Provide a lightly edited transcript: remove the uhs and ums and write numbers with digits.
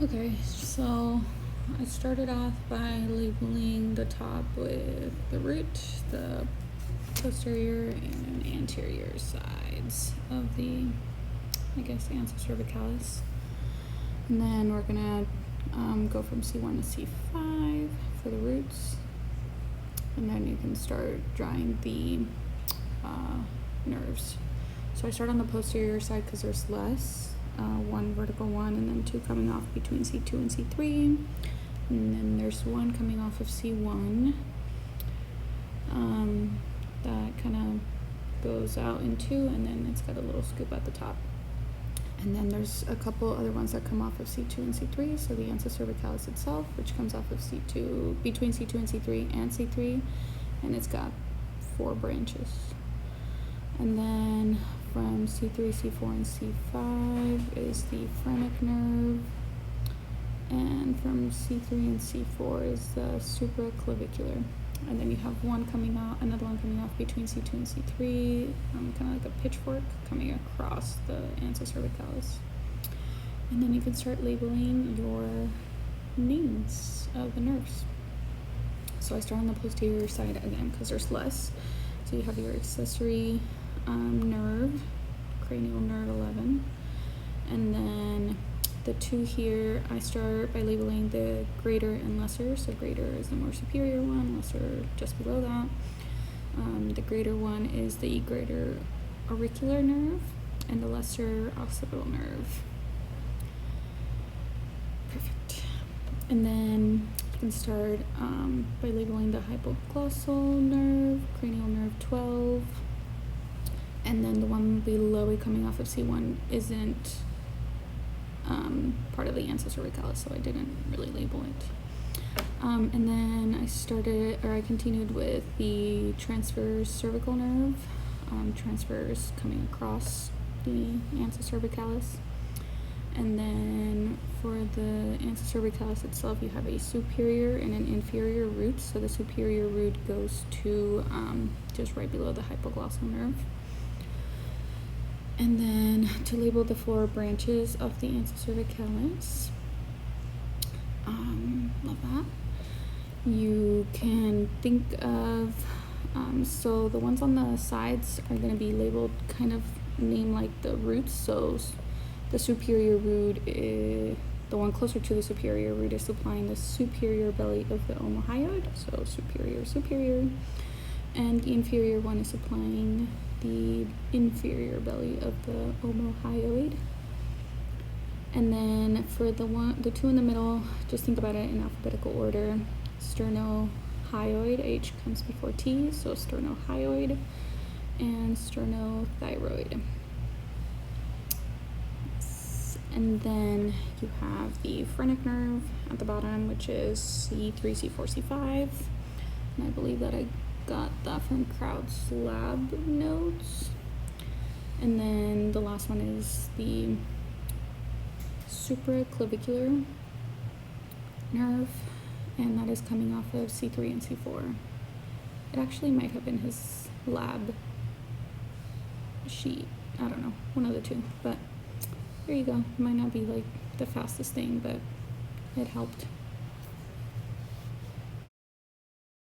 Okay, so I started off by labeling the top with the root, the posterior and anterior sides of the, ansa cervicalis. And then we're gonna go from C1 to C5 for the roots. And then you can start drawing the nerves. So I start on the posterior side because there's less. One vertical one and then two coming off between C2 and C3, and then there's one coming off of C1 that kind of goes out in two, and then it's got a little scoop at the top, and then there's a couple other ones that come off of C2 and C3. So the ansa cervicalis itself, which comes off of C2, between C2 and C3 and C3, and it's got 4 branches. And then from C3, C4, and C5 is the phrenic nerve. And from C3 and C4 is the supraclavicular. And then you have one coming out, another one coming off between C2 and C3, kind of like a pitchfork coming across the ansa cervicalis. And then you can start labeling your names of the nerves. So I start on the posterior side again because there's less. So you have your accessory nerve, cranial nerve 11, and then the two here, I start by labeling the greater and lesser. So greater is the more superior one, lesser just below that. The greater one is the greater auricular nerve, and the lesser occipital nerve. Perfect. And then you can start by labeling the hypoglossal nerve, cranial nerve 12. And then the one below it coming off of C1 isn't part of the ansa cervicalis, so I didn't really label it. And then I continued with the transverse cervical nerve, transverse coming across the ansa cervicalis. And then for the ansa cervicalis itself, you have a superior and an inferior root. So the superior root goes to just right below the hypoglossal nerve. And then to label the 4 branches of the ansa cervicalis, love that. You can think of, so the ones on the sides are going to be labeled kind of named like the roots. So the superior root, the one closer to the superior root is supplying the superior belly of the omohyoid, so superior, and the inferior one is supplying the inferior belly of the omohyoid. And then for the two in the middle, just think about it in alphabetical order. Sternohyoid, H comes before T, so sternohyoid, and sternothyroid. And then you have the phrenic nerve at the bottom, which is C3, C4, C5. And I believe that I got that from Kraut's lab notes. And then the last one is the supraclavicular nerve, and that is coming off of C3 and C4. It actually might have been his lab sheet. I don't know, one of the two, but there you go. It might not be like the fastest thing, but it helped.